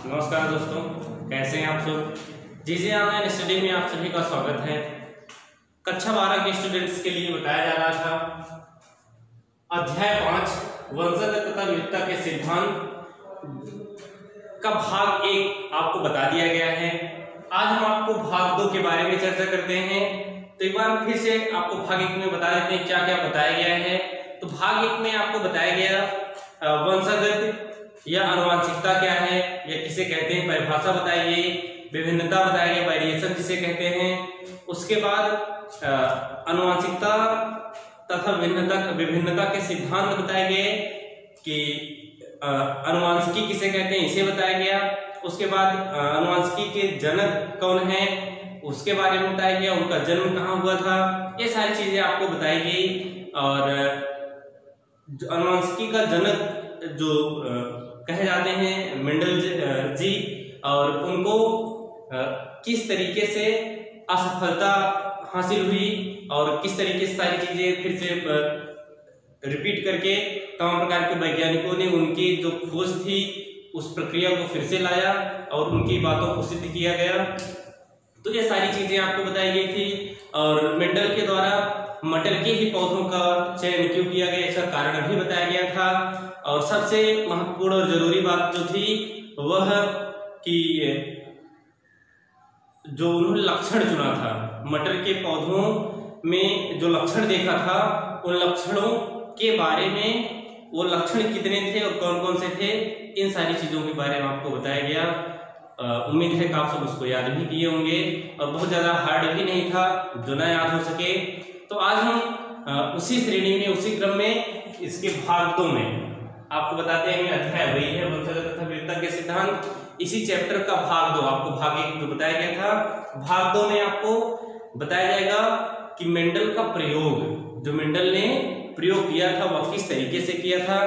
नमस्कार दोस्तों, कैसे हैं आप सब। जीजे ऑनलाइन स्टडी में आप सभी का स्वागत है। कक्षा 12 के स्टूडेंट्स के लिए बताया जा रहा था अध्याय 5 वंशज तथा विविधता के सिद्धांत का भाग 1 आपको बता दिया गया है। आज हम आपको भाग 2 के बारे में चर्चा करते हैं। तो एक बार फिर से आपको भाग 1 में बता देते हैं क्या क्या बताया गया है। तो भाग 1 में आपको बताया गया वंशगत या आनुवंशिकता क्या है या किसे कहते हैं, परिभाषा बताई गई, विभिन्नता बताई गई, वेरिएशन जिसे कहते हैं। उसके बाद आनुवंशिकता तथा विभिन्नता के सिद्धांत बताए गए कि आनुवंशिकी किसे कहते हैं, इसे बताया गया। उसके बाद आनुवंशिकी के जनक कौन है उसके बारे में बताया गया, उनका जन्म कहाँ हुआ था, ये सारी चीजें आपको बताई गई। और आनुवंशिकी का जनक जो कहे जाते हैं मेंडल जी, और उनको किस तरीके से असफलता हासिल हुई और किस तरीके से सारी चीजें फिर से रिपीट करके तमाम प्रकार के वैज्ञानिकों ने उनकी जो खोज थी उस प्रक्रिया को फिर से लाया और उनकी बातों को सिद्ध किया गया। तो ये सारी चीजें आपको बताई गई थी। और मेंडल के द्वारा मटर के ही पौधों का चयन क्यों किया गया, इसका कारण भी बताया गया था। और सबसे महत्वपूर्ण और जरूरी बात जो थी वह कि जो उन्होंने लक्षण चुना था, मटर के पौधों में जो लक्षण देखा था उन लक्षणों के बारे में, वो लक्षण कितने थे और कौन कौन से थे, इन सारी चीजों के बारे में आपको बताया गया। उम्मीद है कि आप सब उसको याद भी किए होंगे और बहुत ज्यादा हार्ड भी नहीं था जो ना याद हो सके। तो आज हम उसी श्रेणी में, उसी क्रम में इसके भाग 2 में आपको बताते हैं। अध्याय वही है वंशज तथा विविधता के सिद्धांत, इसी चैप्टर का भाग 2। आपको भाग 1 जो बताया गया था, भाग 2 में आपको बताया जाएगा कि मेंडल का प्रयोग, जो मेंडल ने प्रयोग किया था वह किस तरीके से किया था,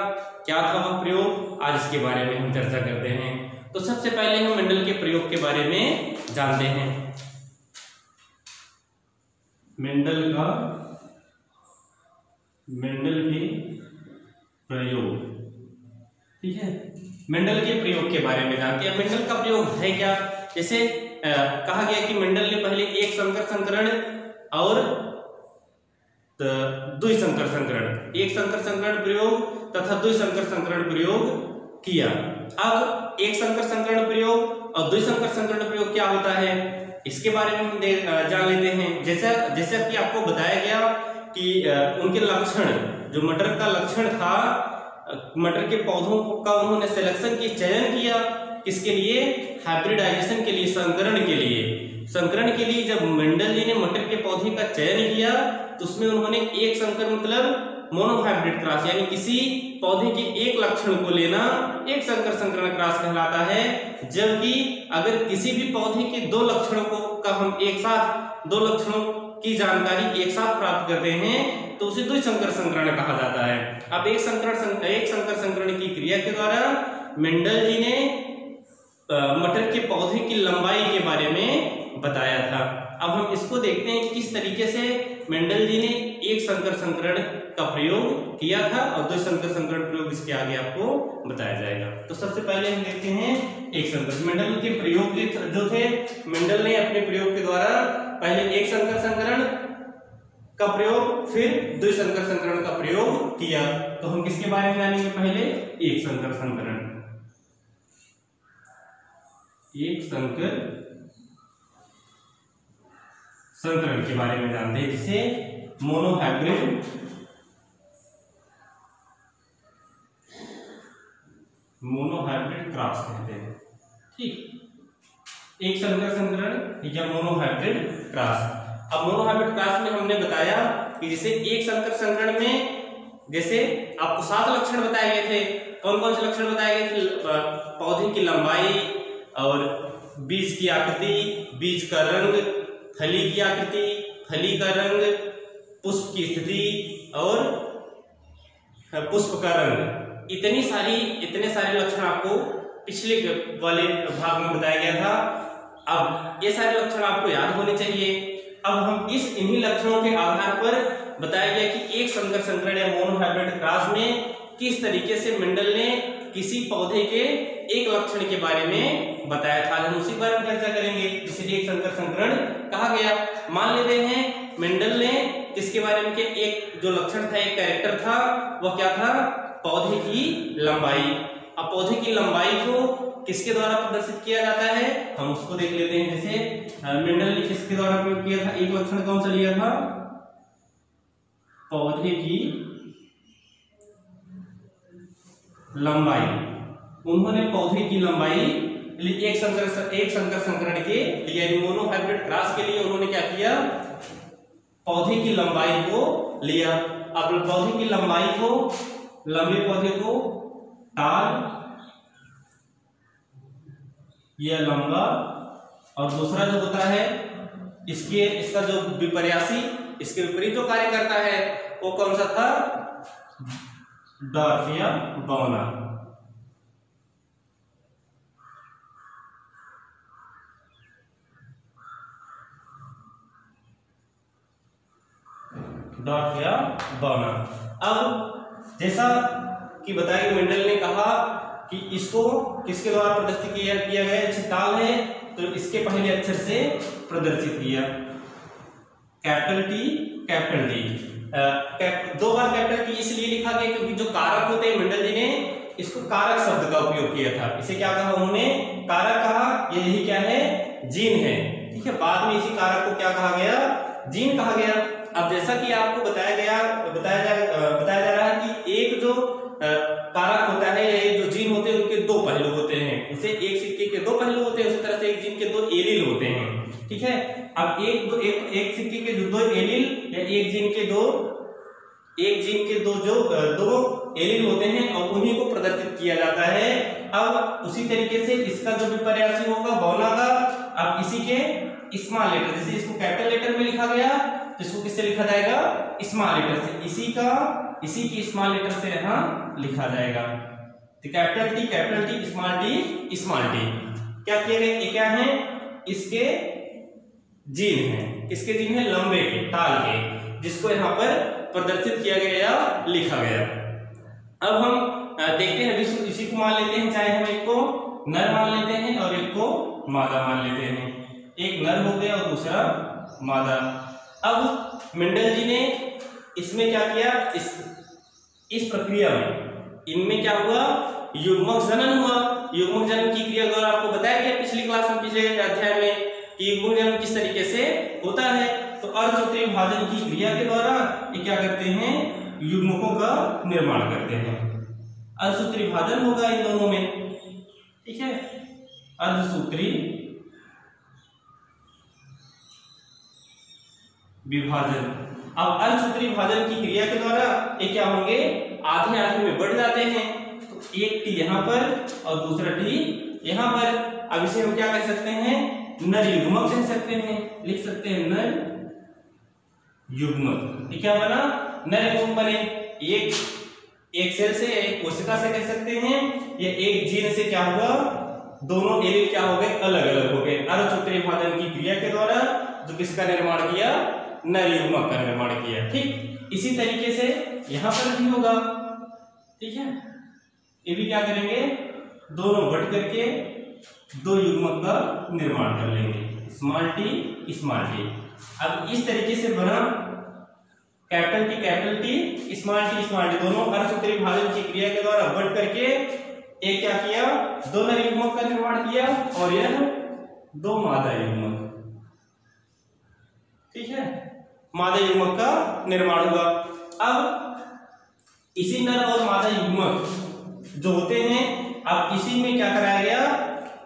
क्या था वह प्रयोग, आज इसके बारे में हम चर्चा करते हैं। तो सबसे पहले हम मेंडल के प्रयोग के बारे में जानते हैं। मेंडल के प्रयोग, ठीक है। मेंडल के प्रयोग के बारे में जानते हैं। मेंडल का प्रयोग है क्या, जैसे कहा गया कि मेंडल ने पहले एक संकर संकरण और द्विसंकर संकरण, एक संकर संकरण प्रयोग तथा द्विसंकर संकरण प्रयोग किया। अब एक संकर संकरण प्रयोग और द्विसंकर संकरण प्रयोग क्या होता है इसके बारे में हम जान लेते हैं। जैसा कि आपको बताया गया कि उनके लक्षण, जो मटर का लक्षण था, मटर के पौधों का उन्होंने सिलेक्शन की, चयन किया, किसके लिए, हाइब्रिडाइजेशन के लिए, संकरण के लिए। संकरण के लिए जब मेंडल जी ने मटर के पौधे का चयन किया तो उसमें उन्होंने एक संकर मतलब मोनोहाइब्रिड क्रॉस, यानी किसी पौधे के एक लक्षण को लेना एक संकर संकरण क्रॉस कहलाता है। जबकि अगर किसी भी पौधे के दो लक्षणों का हम एक साथ, दो लक्षणों की जानकारी एक साथ प्राप्त करते हैं तो उसे द्विसंकर संकरण कहा जाता है। अब एक संकर संकरण की क्रिया के द्वारा मेंडल जी ने मटर के पौधे की लंबाई के बारे में बताया था। अब हम इसको देखते हैं किस तरीके से मेंडल जी ने एक संकर संकरण का प्रयोग किया था और द्विसंकर संकरण प्रयोग इसके आगे आपको बताया जाएगा। तो सबसे पहले हम देखते हैं एक संकर। मेंडल के प्रयोग जो थे, मेंडल ने अपने प्रयोग के द्वारा पहले एक संकर संकरण का प्रयोग, फिर द्विसंकर संकरण का प्रयोग किया। तो हम किसके बारे में जानेंगे, पहले एक संकर संकरण। एक संकर संकरण के बारे में जानते हैं, जिसे मोनोहाइब्रिड क्रॉस कहते हैं। ठीक, एक संकर संकरण या मोनोहाइब्रिड क्रॉस। अब मोनोहाइब्रिड क्रॉस में हमने बताया कि जैसे एक संकर संकरण में जैसे आपको 7 लक्षण बताए गए थे। कौन कौन से लक्षण बताए गए थे, पौधे की लंबाई और बीज की आकृति, बीज का रंग, फली की आकृति, फली का रंग, पुष्प की स्थिति और पुष्प का रंग। इतने सारे लक्षण आपको पिछले वाले भाग में बताया गया था। अब ये सारे लक्षण आपको याद होने चाहिए। अब हम इन्हीं लक्षणों के आधार पर बताया गया कि एक संकर संकरण या मोनोहाइब्रिड क्रॉस में किस तरीके से मेंडल ने किसी पौधे के एक लक्षण के बारे में बताया था। हम उसी बारे में चर्चा करेंगे जिसे एक संकर संकरण कहा गया। मान लेते हैं मेंडल ने किसके बारे में कि एक जो लक्षण था, एक कैरेक्टर था, वह क्या था, पौधे की लंबाई। अब पौधे की लंबाई को किसके द्वारा प्रदर्शित किया जाता है, हम उसको देख लेते हैं। जैसे मेंडल ने किसके द्वारा प्रयोग किया था, एक लक्षण कौन सा लिया था, पौधे की लंबाई। उन्होंने पौधे की लंबाई एक संकर संकरण के लिए, मोनोहाइब्रिड क्रॉस के लिए उन्होंने क्या किया, पौधे की लंबाई को लिया। अब पौधे की लंबाई को, लंबे पौधे को टाल या लंबा, और दूसरा जो होता है इसका जो विपर्यासी, इसके विपरीत जो कार्य करता है वो कौन सा था, डॉर्फ या बौना। डॉर्फ या बौना। अब जैसा कि बताया मेंडल ने कहा कि इसको किसके द्वारा प्रदर्शित किया गया, जैसे ताल है तो इसके पहले अक्षर से प्रदर्शित किया, कैपिटल टी। दो बार कैपिटल टी इसलिए लिखा गया क्योंकि जो कारक होते हैं, मेंडल जी ने इसको कारक शब्द का उपयोग किया था। इसे क्या कहा उन्होंने, कारक कहा। यही क्या है, जीन है, ठीक है। बाद में इसी कारक को क्या कहा गया, जीन कहा गया। अब जैसा कि आपको बताया जा रहा है कि एक जो कारक होता है या एक जो जीन होते हैं उनके दो पहलू होते हैं। जैसे एक सिक्के के दो पहलू होते हैं, उसी तरह से एक जीन के दो एलील होते हैं, ठीक है। अब एक सिक्के के जो दो एलील या एक जीन के दो जो दो एलील होते हैं और उन्हीं को प्रदर्शित किया जाता है। अब उसी तरीके से इसका जो विपर्यासी होगा बौना का, अब इसी के स्मॉल लेटर, जैसे इसको कैपिटल लेटर में लिखा गया तो इसको किससे लिखा जाएगा, स्मॉल लेटर से। इसी की स्मॉल लेटर से यहाँ लिखा जाएगा। तो कैपिटल टी, स्मॉल टी क्या किया गया, ये क्या है, इसके जीन है। किसके जीन है, लंबे के, ताल के, जिसको यहाँ पर प्रदर्शित किया गया या लिखा गया। अब हम देखते हैं, इसी को मान लेते हैं, चाहे हम एक को नर मान लेते हैं और एक को मादा मान लेते हैं। एक नर हो गया और दूसरा मादा। अब मेंडल जी ने इसमें क्या किया, इस प्रक्रिया में इनमें क्या हुआ, युग्मक जनन हुआ। युग्मक जनन की क्रिया द्वारा आपको बताया गया पिछली क्लास में, पिछले अध्याय में, कि युग्मक जनन किस तरीके से होता है। तो अर्धसूत्री विभाजन की क्रिया के द्वारा ये क्या करते हैं, युग्मकों का निर्माण करते हैं। अर्धसूत्री विभाजन होगा इन दोनों में, ठीक है, अर्धसूत्री विभाजन। अब अर्धसूत्री विभाजन की क्रिया के द्वारा ये क्या होंगे, आधे आधे में बढ़ जाते हैं। तो एक टी यहाँ पर और दूसरा टी यहाँ पर। अब इसे हम क्या कह सकते हैं, नर युग्मक कह सकते हैं, लिख सकते हैं नर युग्मक। ये क्या बना, नर युग्मक बने। एक सेल से, एक कोशिका से कह सकते हैं, या एक जीन से क्या हुआ, दोनों एलील क्या हो गए, अलग अलग हो गए। अर्धसूत्री विभाजन की क्रिया के द्वारा जो किसका निर्माण किया, नर युग्मक का निर्माण किया, ठीक। इसी तरीके से यहां पर भी होगा, ठीक है। ये भी क्या करेंगे, दोनों बढ़ करके दो युग्मक का निर्माण कर लेंगे, स्मॉल टी, स्मॉल टी। अब इस तरीके से बना कैपिटल टी, स्मॉल टी, दोनों अर्धसूत्री विभाजन की क्रिया के द्वारा बढ़ करके एक क्या किया, दो नर युग्मक का निर्माण किया और यह दो मादा युग्मक, ठीक है, मादा युग्मक का निर्माण हुआ। अब इसी नर और मादा युग्मक जो होते हैं, अब इसी में क्या कराया गया,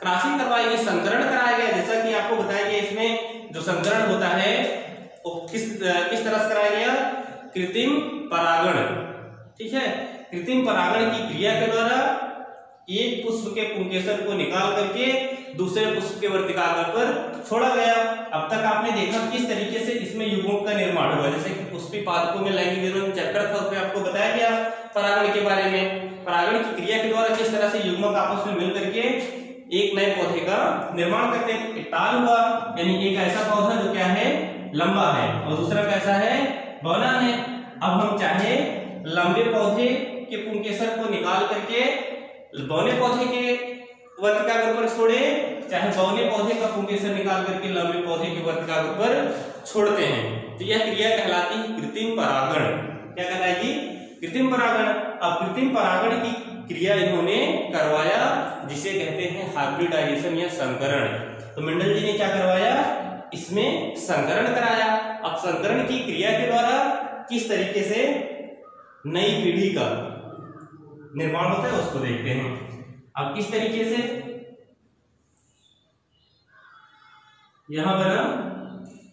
क्रॉसिंग करवाई गई, संकरण कराया गया। जैसा कि आपको बताया गया, इसमें जो संकरण होता है वो किस तरह से कराया गया, कृत्रिम परागण, ठीक है। कृत्रिम परागण की क्रिया के द्वारा एक पुष्प के पुंकेसर को निकाल करके दूसरे पुष्प के वर्तिकाग्र पर छोड़ा गया। अब तक आपने देखा किस तरीके से इसमें युग्मक का निर्माण हुआ। जैसे कि पुष्पी पादपों में लैंगिक विरोध चैप्टर था, उसमें आपको बताया गया परागण के बारे में। परागण की क्रिया के द्वारा किस तरह से युग्मक आपस में मिल करके एक नए पौधे का निर्माण करते हैं। टाल हुआ, यानी एक ऐसा पौधा जो क्या है, लंबा है, और दूसरा कैसा है, बौना है। अब हम चाहे लंबे पौधे के पुंकेसर को निकाल करके बौने पौधे के वर्तिकाग्र पर छोड़े, चाहे बौने पौधे का पुंकेसर निकाल करके लंबे पौधे के वर्तिकाग्र पर छोड़ते हैं, तो यह क्रिया कहलाती है कृत्रिम परागण। क्या कहलाएगी? कृत्रिम परागण। अब कृत्रिम परागण की क्रिया इन्होंने करवाया, जिसे कहते हैं हाइब्रिडाइजेशन या संकरण। तो मेंडल जी ने क्या करवाया? इसमें संकरण कराया। अब संकरण की क्रिया के द्वारा किस तरीके से नई पीढ़ी का निर्माण होता है उसको देखते हैं। अब किस तरीके से, यहां बना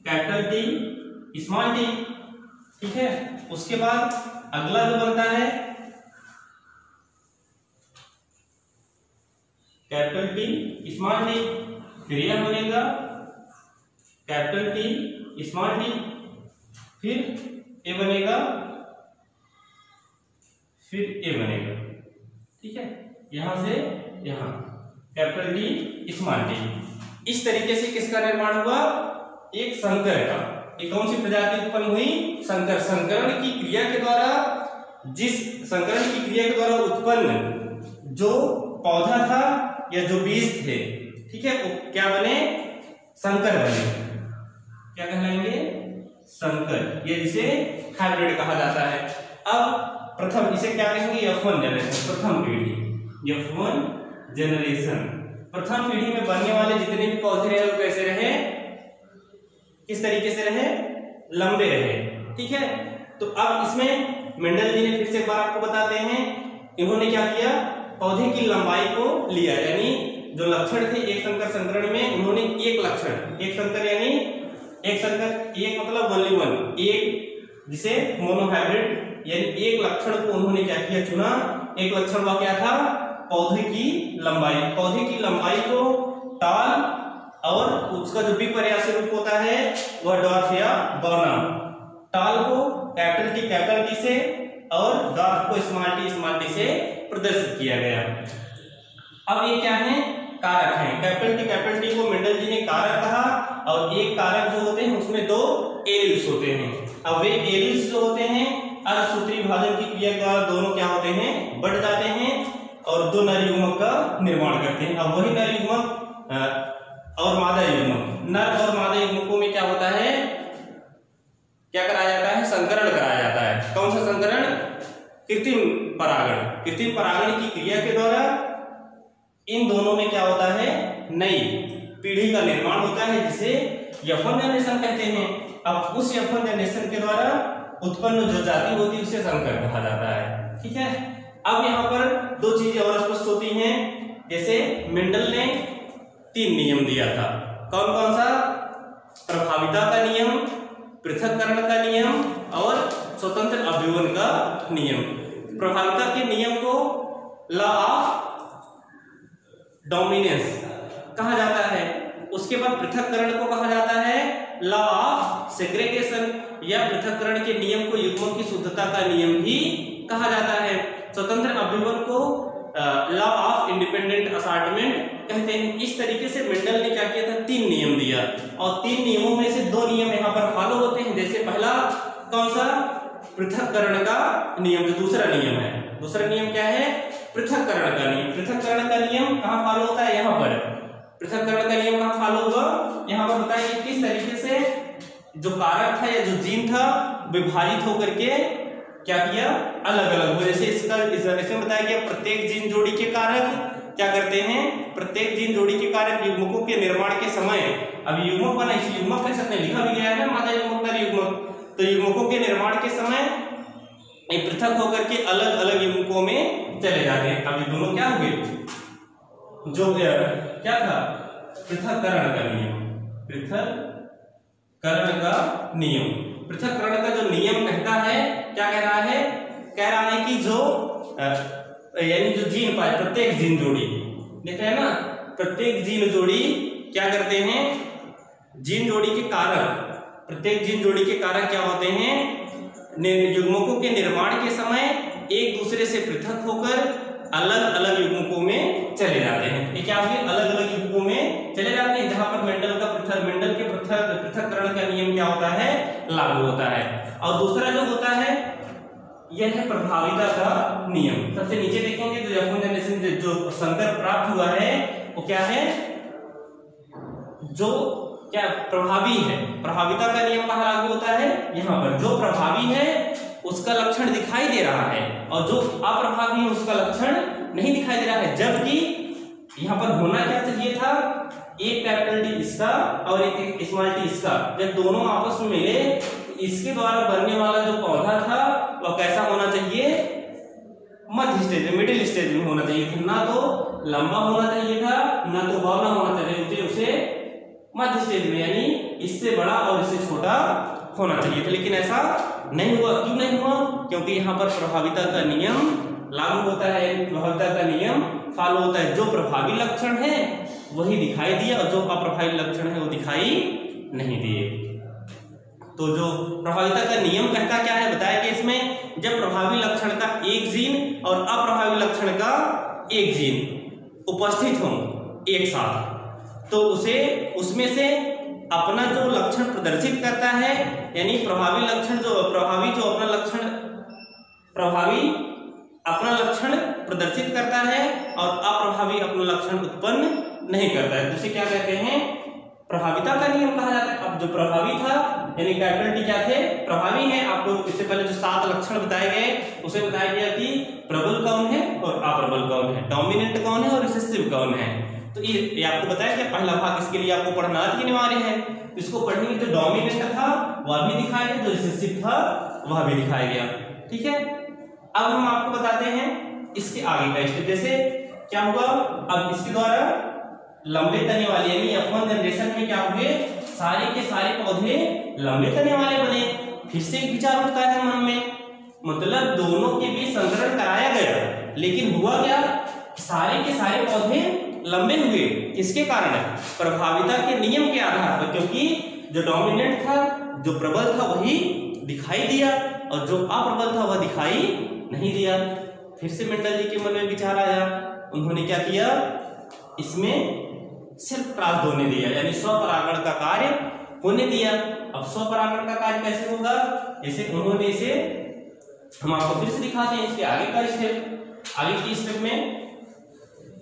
कैपिटल टी स्मॉल टी, ठीक है। उसके बाद अगला जो बनता है कैपिटल टी स्मॉल टी, फिर यह बनेगा कैपिटल टी स्मॉल टी, फिर ए बनेगा, फिर ए बनेगा, ठीक है। यहां से यहां कैपिटल टी स्मॉल टी। इस तरीके से किसका निर्माण हुआ? एक संकर का। एक कौन सी प्रजाति उत्पन्न हुई? संकर। संकरण की क्रिया के द्वारा, जिस संकरण की क्रिया के द्वारा उत्पन्न जो पौधा था या जो बीज थे, ठीक है, वो क्या बने? संकर बने। क्या कहलाएंगे? संकर। ये जिसे हाइब्रिड कहा जाता है। अब प्रथम इसे क्या कहेंगे? F1 जनरेशन, प्रथम पीढ़ी, F1 जनरेशन। प्रथम पीढ़ी में बनने वाले जितने भी पौधे रहे वो कैसे रहे? किस तरीके से रहे? लंबे रहे, ठीक है। तो अब इसमें मेंडल जी ने फिर से एक बार आपको बताते हैं, इन्होंने क्या किया? पौधे की लंबाई को लिया, यानी जो लक्षण थे एक संकर संकरण में, उन्होंने एक लक्षण, एक संकर यानी एक संकर, एक मतलब ओनली वन, एक जिसे मोनोहाइब्रिड, यानी एक लक्षण को उन्होंने क्या किया? चुना। एक लक्षण वह क्या था? पौधे की लंबाई। पौधे की लंबाई को टाल और उसका जो विपर्यासी रूप होता है वह डॉर्फ या बौना। टाल को कैपिटल टी से और डॉर्फ को स्मॉल टी से प्रदर्शित किया गया। अब ये क्या है? कारक हैं। कैपिटल टी को मेंडल जी ने कारक कहा, और एक कारक जो होते हैं उसमें दो एलील्स होते हैं। अब वे एलील्स जो होते हैं अर्धसूत्री विभाजन की क्रिया के द्वारा दोनों क्या होते हैं? बढ़ जाते हैं और दो नर युग्मक का निर्माण करते हैं। अब वही नर युग्मक और मादा युग्मक, नर और मादा युग्मकों में क्या होता है? क्या कराया जाता है? संकरण कराया जाता है। कौन सा संकरण? कृत्रिम परागण। कृत्रिम परागण की क्रिया के द्वारा इन दोनों में क्या होता है? नई पीढ़ी का निर्माण होता है, जिसे F1 जनरेशन कहते हैं। अब उस F1 जनरेशन के द्वारा उत्पन्न जो जाति होती है उसे संकर कहा जाता है, ठीक है। अब यहाँ पर दो चीजें और स्पष्ट होती हैं, जैसे मेंडल ने 3 नियम दिया था। कौन कौन सा? प्रभाविता का नियम, पृथक्करण का नियम और स्वतंत्र अभिवन का नियम। प्रभाविता के नियम को लॉ ऑफ डोमिनेंस कहा जाता है। उसके बाद पृथक्करण को कहा जाता है लॉ ऑफ सेग्रेगेशन, या पृथक्करण के नियम को युग्मों की शुद्धता का नियम भी कहा जाता है। स्वतंत्र अभिवन को लॉ ऑफ इंडिपेंडेंट असॉर्टमेंट कहते हैं। इस तरीके से मेंडल ने क्या किया था? 3 नियम दिया, और 3 नियमों में से 2 नियम यहाँ पर फॉलो होते हैं। जैसे पहला कौन सा? पृथक्करण का नियम। जो दूसरा नियम है, दूसरा नियम क्या है? पृथक्करण का नियम। पृथक्करण का नियम कहाँ फॉलो होता है? यहाँ पर। पृथक्करण का नियम कहाँ फॉलो हुआ? यहाँ पर बताइए किस तरीके से जो कारक था या जो जीन था विभाजित होकर के क्या किया? अलग अलग हो। जैसे इसमें बताया गया प्रत्येक जीन जोड़ी के कारक क्या करते हैं? प्रत्येक जीन जोड़ी के कारक युग्मकों के निर्माण के समय, अब युग्मक बना, इस युग्मक के साथ में लिखा भी गया है ना, मादा युग्मक नर युग्मक, तो युग्मकों के निर्माण के समय ये पृथक होकर के अलग अलग युग्मकों में चले जाते हैं। अब ये दोनों क्या हुए? जो क्या था? पृथक्करण का नियम। पृथक्करण का नियम, पृथक्करण का जो नियम कहता है, क्या कह रहा है? कह रहा है कि जो यानी जो जीन पाए, प्रत्येक जीन जोड़ी, देख रहे हैं ना, प्रत्येक जीन जोड़ी क्या करते हैं? जीन जोड़ी के कारक, प्रत्येक जीन जोड़ी के कारक क्या होते हैं? युग्मकों के निर्माण के समय एक दूसरे से पृथक होकर अलग अलग युग्मकों में चले जाते हैं। ये क्या होगी? अलग अलग युग्मकों में चले जाते हैं, जहां पर मेंडल के पृथक्करण का नियम क्या होता है? लागू होता है। और दूसरा जो होता है यह है प्रभाविता का नियम। सबसे नीचे देखेंगे तो F1 जनरेशन से जो संकर प्राप्त हुआ है वो क्या है, जो क्या प्रभावी है। प्रभाविता का नियम कहाँ लागू होता है, यहाँ पर। जो प्रभावी है उसका लक्षण दिखाई दे रहा है और जो अप्रभावी है उसका लक्षण नहीं दिखाई दे रहा है। जबकि यहाँ पर होना क्या चाहिए था, एक कैपिटल टी इसका और एक स्मॉल टी इसका, जब दोनों आपस में मिले इसके द्वारा बनने वाला जो पौधा था वह कैसा होना चाहिए, मध्य स्टेज में, मिडिल स्टेज में होना चाहिए था। ना तो लंबा होना चाहिए था, ना तो बौना होना चाहिए, उसे मध्य स्टेज में यानी इससे बड़ा और इससे छोटा होना चाहिए था। लेकिन ऐसा नहीं हुआ। क्यों नहीं हुआ, क्योंकि यहाँ पर प्रभाविता का नियम लागू होता है, प्रभाविता का नियम फॉलो होता है। जो प्रभावी लक्षण है वही दिखाई दिया और जो अप्रभावी लक्षण है वो दिखाई नहीं दिए। तो जो प्रभाविता का नियम कहता क्या है बताया कि इसमें जब प्रभावी लक्षण का एक जीन और अप्रभावी लक्षण का एक जीन उपस्थित हो एक साथ, तो उसे उसमें से अपना जो लक्षण प्रदर्शित करता है, यानी प्रभावी लक्षण जो अपना लक्षण प्रदर्शित करता है और अप्रभावी अपना लक्षण उत्पन्न नहीं करता है, तो उसे क्या कहते हैं, प्रभाविता का नियम कहा जाता है। अब जो प्रभावी था यानी कैपिटल टी क्या थे, प्रभावी है। आपको इससे पहले जो 7 लक्षण बताए गए उसे बताया गया कि प्रबल कौन है और अप्रबल कौन है, डोमिनेंट कौन है और रिसेसिव कौन है। तो ये आपको बताया कि पहला भाग इसके लिए आपको पढ़ना अनिवार्य है। इसको पढ़ेंगे तो डोमिनेंट था वह भी दिखाया गया, जो रिसेसिव था वह भी दिखाया गया। ठीक है, अब हम आपको बताते हैं इसके आगे का स्टेप। जैसे क्या हुआ, अब इसके द्वारा लंबे तने वाले यानी F1 जनरेशन में क्या हुए, सारे के सारे पौधे लंबे तने वाले बने। फिर से एक विचार उठता है मन में, मतलब दोनों के बीच संकरण कराया गया, लेकिन हुआ क्या, सारे के सारे पौधे लंबे हुए। किसके कारण, प्रभाविता के नियम के आधार पर, क्योंकि जो डोमिनेंट था, जो प्रबल था वही दिखाई दिया और जो अप्रबल था वह दिखाई नहीं दिया। फिर से मेंडल जी के मन में विचार आया, उन्होंने क्या किया, इसमें सिर्फ पराग होने दिया, यानी स्वपरागण का कार्य होने दिया। अब स्वपरागण का कार्य कैसे होगा, जैसे उन्होंने इसे, हम आपको फिर से दिखाते हैं इसके आगे का स्टेप। आगे की स्टेप में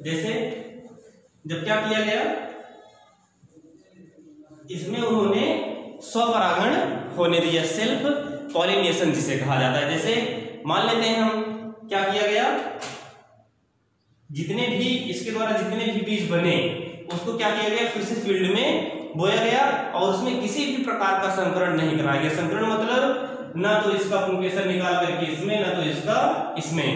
जैसे जब क्या किया गया, इसमें उन्होंने स्वपरागण होने दिया, सेल्फ पॉलिनेशन जिसे कहा जाता है। जैसे मान लेते हैं हम, क्या किया गया, जितने भी इसके द्वारा जितने भी बीज बने उसको क्या किया गया, फिर से फील्ड में बोया गया और उसमें किसी भी प्रकार का संकरण नहीं कराया गया। संकरण मतलब ना तो इसका पुंकेसर निकाल करके इसमें, ना तो इसका इसमें,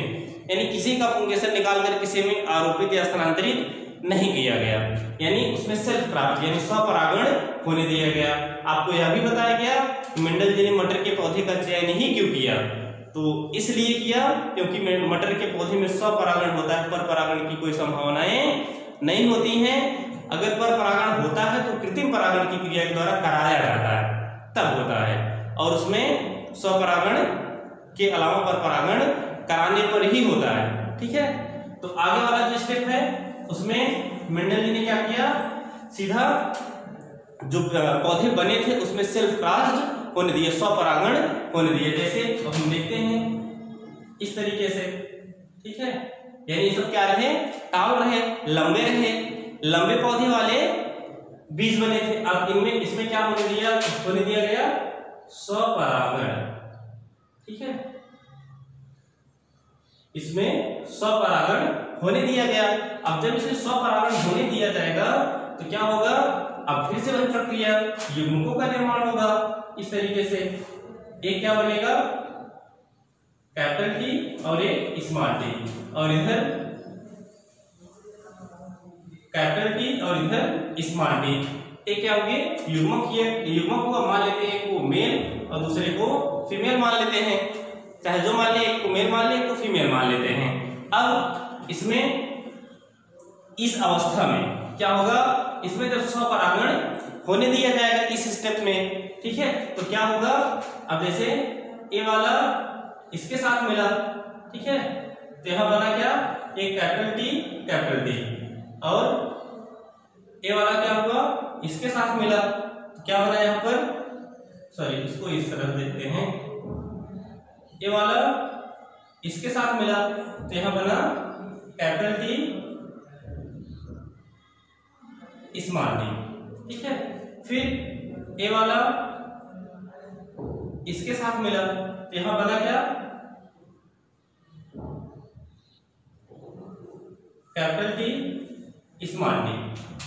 यानी किसी का पुंकेसर निकाल कर किसी में आरोपित या स्थानांतरित नहीं किया गया, यानी उसमें सेल्फ प्राप्त यानी स्वपरागण होने दिया गया। आपको यह भी बताया गया मेंडल जी ने मटर के पौधे का चयन ही क्यों किया, तो इसलिए किया क्योंकि मटर के पौधे में स्वपरागण होता है, पर परागण की कोई संभावनाएं नहीं होती हैं। अगर पर परागण होता है तो कृत्रिम परागण की क्रिया के द्वारा कराया जाता है, तब होता है, और उसमें स्वपरागण के अलावा पर परागण कराने पर ही होता है। ठीक है, तो आगे वाला जो स्टेप है उसमें मेंडल जी ने क्या किया, सीधा जो पौधे बने थे उसमें सेल्फ क्रास्ड होने दिया, स्वपरागण होने दिया। जैसे तो हम देखते हैं इस तरीके से। ठीक है, यानी सब क्या रहे, टाल रहे, लंबे रहे, लंबे पौधे वाले बीज बने थे। अब इनमें इसमें क्या होने दिया गया, स्वपरागण। ठीक है, इसमें स्वपरागण होने दिया गया। अब जब इसमें स्वपरागण होने दिया जाएगा तो क्या होगा, अब फिर से वही प्रक्रिया, युग्मकों का निर्माण होगा इस तरीके से। एक क्या बनेगा, कैपिटल टी और एक स्मॉल टी, और इधर कैपिटल टी और इधर स्मॉल टी। एक क्या होगी, युग्मक होगा। मान लेते हैं एक को मेल और दूसरे को फीमेल मान लेते हैं, चाहे जो मान ले, एक को मेल मान ले, एक को फीमेल मान लेते हैं। अब इसमें इस अवस्था में क्या होगा, इसमें जब स्वपरागण होने दिया जाएगा इस स्टेप में, ठीक है, तो क्या होगा, अब जैसे ए वाला इसके साथ मिला, ठीक है, तो यहां बना क्या, एक कैपिटल टी और ए वाला क्या हुआ, इसके साथ मिला, तो क्या बना यहाँ पर, सॉरी इसको इस तरफ देखते हैं, ए वाला इसके साथ मिला तो यहां बना कैपिटल टी स्मॉल टी, ठीक है। फिर ए वाला इसके साथ मिला तो यहां बना क्या, कैपिटल टी स्मॉल टी,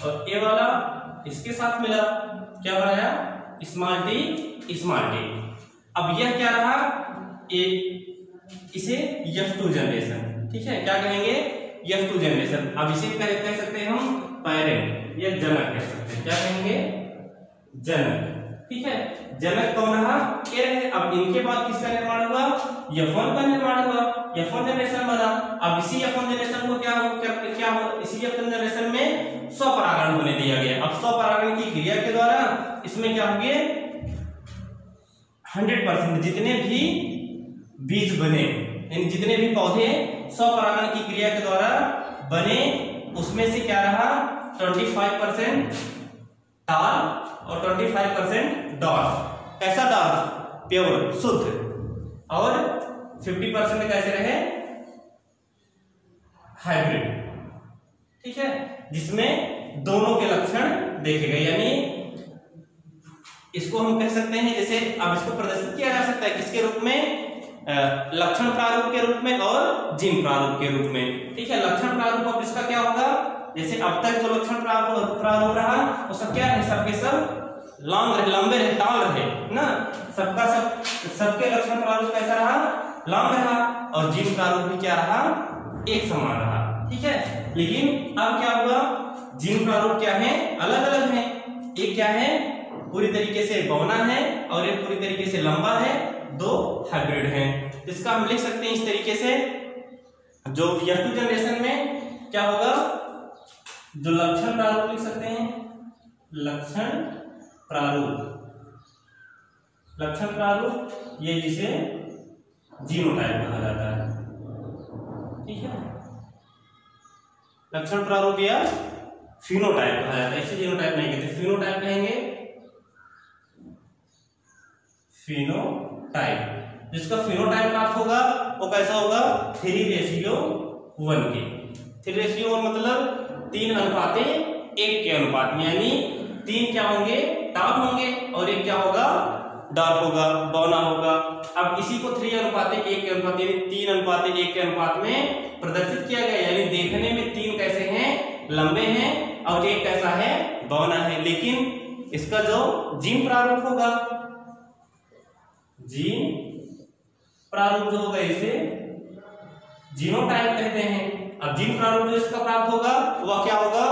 और ए वाला इसके साथ मिला क्या बनाया, स्मॉल टी स्मॉल टी। अब यह क्या रहा, इसे F2 जनरेशन, ठीक है, क्या कहेंगे, F2 जनरेशन। अब इसे कह सकते हैं हम पेरेंट या जनक कह सकते हैं, क्या कहेंगे, जनक, ठीक है। जनक कौन रहा, ए रहे। अब इनके बाद किसका निर्माण हुआ, F1 का निर्माण हुआ, F1 जनरेशन बना। अब इसी F1 जनरेशन को क्या हो, इसी F1 जनरेशन में स्वपरागण होने दिया गया। अब स्वपरागण की क्रिया के द्वारा इसमें क्या होंगे, 100% जितने भी बीज बने, यानी जितने भी पौधे स्वपरागण की क्रिया के द्वारा बने, उसमें से क्या रहा, 25% टाल और 25% डॉस। कैसा डॉस, प्योर शुद्ध, और 50% कैसे रहे, हाइब्रिड, ठीक है, जिसमें दोनों के लक्षण देखे गए। यानी इसको हम कह सकते हैं, जैसे अब इसको प्रदर्शित किया जा सकता है किसके रूप में, लक्षण प्रारूप के रूप में और जीन प्रारूप के रूप में, ठीक है। लक्षण प्रारूप अब इसका क्या होगा, जैसे अब तक जो लक्षण प्रारूप रहा वो सब क्या है, सबके सब लॉन्ग रहे, लंबे रहे, टाल रहे ना, सबके लक्षण प्रारूप कैसा रहा, लॉन्ग रहा, और जीन प्रारूप भी क्या रहा, एक समान रहा, ठीक है। लेकिन अब क्या हुआ, जीन प्रारूप क्या है, अलग अलग है। एक क्या है, पूरी तरीके से बौना है, और एक पूरी तरीके से लंबा है, दो हाइब्रिड हैं। इसका हम लिख सकते हैं इस तरीके से, जो F2 जनरेशन में क्या होगा, जो लक्षण प्रारूप लिख सकते हैं, लक्षण प्रारूप ये जिसे जीनोटाइप कहा जाता है, ठीक है। लक्षण प्रारूप या फिनोटाइप कहा जाता है, इसे जीनोटाइप नहीं कहते, फिनोटाइप कहेंगे, फिनोटाइप। जिसका फिनोटाइप प्राप्त होगा वो कैसा होगा, 3:1 के। 3:1 मतलब 3:1 के अनुपात में, यानी 3 क्या होंगे, टाप होंगे, और एक क्या होगा, डार्क होगा, बौना होगा। अब इसी को 3:1 के अनुपात, यानी 3:1 के अनुपात में प्रदर्शित किया गया। यानी देखने में 3 कैसे हैं, लंबे हैं, और एक कैसा है, बौना है। लेकिन इसका जो जीन प्रारूप होगा, जीन प्रारूप जो होगा इसे जीनोटाइप कहते हैं। अब जीन प्रारूप जो इसका प्राप्त होगा वह क्या होगा,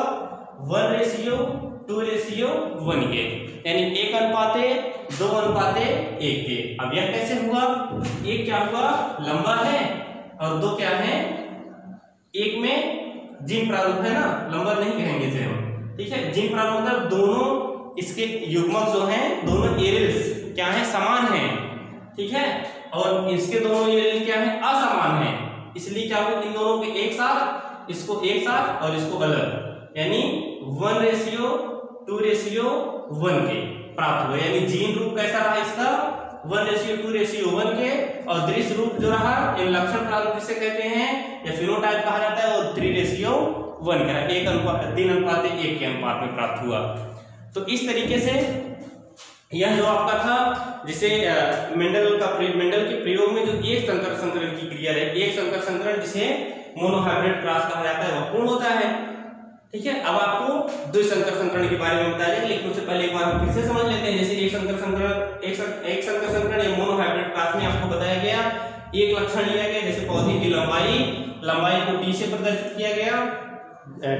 1:2:1 के, यानी 1:2:1 के। अब यह कैसे हुआ, एक क्या हुआ, लंबा है, और दो क्या है, एक में जीन प्रारूप है ना, लंबा नहीं कहेंगे इसे हम, ठीक है। जीन प्रारूप मतलब दोनों इसके युग्मक जो हैं, दोनों एरिल्स क्या है, समान हैं, ठीक है, और इसके दोनों एरिल क्या है, असमान है। इसलिए क्या हुआ, इन दोनों के एक साथ, इसको एक साथ और इसको अलग, यानी 1:2:1 के प्राप्त हुआ। यानी जीन रूप कैसा रहा इसका, 1:2:1 के, और दृश्य रूप जो रहा, इन लक्षण प्रारूप जिसे कहते हैं या फिनोटाइप कहा जाता है, वो 3:1 का, 3:1 के अनुपात में प्राप्त हुआ। तो इस तरीके से यह जो आपका था, जिसे मेंडल के प्रयोग में जो एक संकर संकरण की क्रिया है, एक संकर संकरण जिसे मोनोहाइब्रिड क्रॉस कहा जाता है, वह पूर्ण होता है, ठीक है। अब आपको द्विसंकर संकरण के बारे में बताया जाएगा, लेकिन उससे पहले एक बार फिर से समझ लेते हैं। जैसे एक संकर संकरण या मोनोहाइब्रिड क्रॉस में आपको बताया गया, एक लक्षण लिया गया, जैसे पौधे की लंबाई को टी से प्रदर्शित किया गया,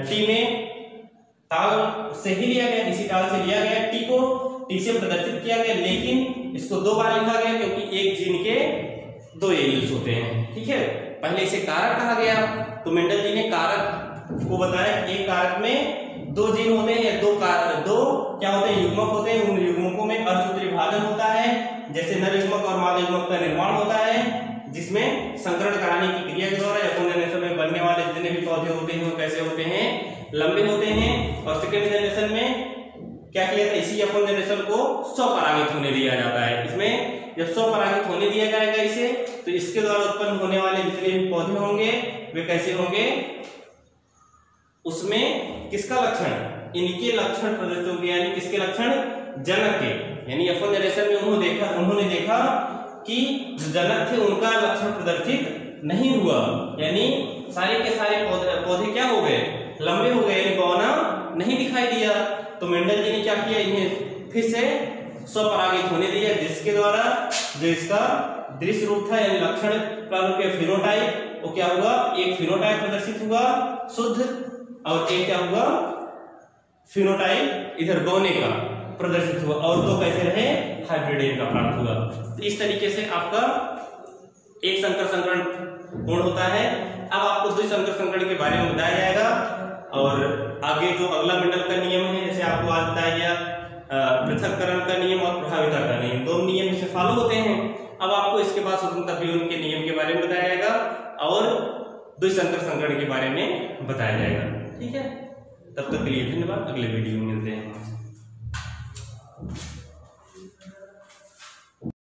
टी में ताल से ही लिया गया, इसी ताल से लिया गया, टी को टी से प्रदर्शित किया गया, लेकिन इसको 2 बार लिखा गया क्योंकि एक जीन के 2 एलील्स होते हैं, ठीक है। पहले इसे कारक कहा गया, तो मेंडल जी ने कारक को बताया, एक कारक में 2 जीन होते हैं, दो क्या होते हैं, युग्मक होते हैं। उन युग्मकों में अर्धसूत्री विभाजन होता है, जैसे नर युग्मक और मादा युग्मक का निर्माण होता है, जिसमें संकरण कराने की क्रिया के द्वारा F1 जनरेशन में बनने वाले जितने भी पौधे होते हैं वो कैसे होते हैं, लंबे होते हैं। और सेकेंड जनरेशन में क्या किया था, इसी F1 जनरेशन को स्वपरागित होने दिया जाता है। इसमें जब स्वपरागित होने दिया जाएगा इसे, तो इसके द्वारा उत्पन्न होने वाले जितने भी पौधे होंगे वे कैसे होंगे, उसमें किसका लक्षण, इनके लक्षण प्रदर्शित होंगे, यानी किसके लक्षण, जनक के। यानी F1 जनरेशन में उन्होंने देखा कि जो जनक थे उनका लक्षण प्रदर्शित नहीं हुआ, यानी सारे के सारे पौधे क्या हो गए, लंबे हो गए, यानी बौना नहीं दिखाई दिया। तो मेंडल जी ने क्या किया, इन्हें फिर से स्वपरागित होने दिया, जिसके द्वारा जो इसका दृश्य रूप था यानी लक्षण प्रारूप या फिनोटाइप, वो क्या हुआ, एक फिनोटाइप प्रदर्शित हुआ शुद्ध, और एक क्या हुआ, फिनोटाइप इधर बौने का प्रदर्शित हुआ, और दो कैसे रहे, हाइब्रिड इनका प्राप्त हुआ। तो इस तरीके से आपका एक संकर संकरण पूर्ण होता है। अब आपको द्विसंकर संकरण के बारे में बताया जाएगा, और आगे जो अगला मेंडल का नियम है, जैसे आपको आज बताया गया पृथक्करण का नियम और प्रभाविता का नियम, दो नियम इसे फॉलो होते हैं। अब आपको इसके बाद स्वतंत्रता वियोग के नियम के बारे में बताया जाएगा और द्विसंकर संकरण के बारे में बताया जाएगा। ठीक है, तब तक के लिए धन्यवाद, अगले वीडियो में मिलते हैं।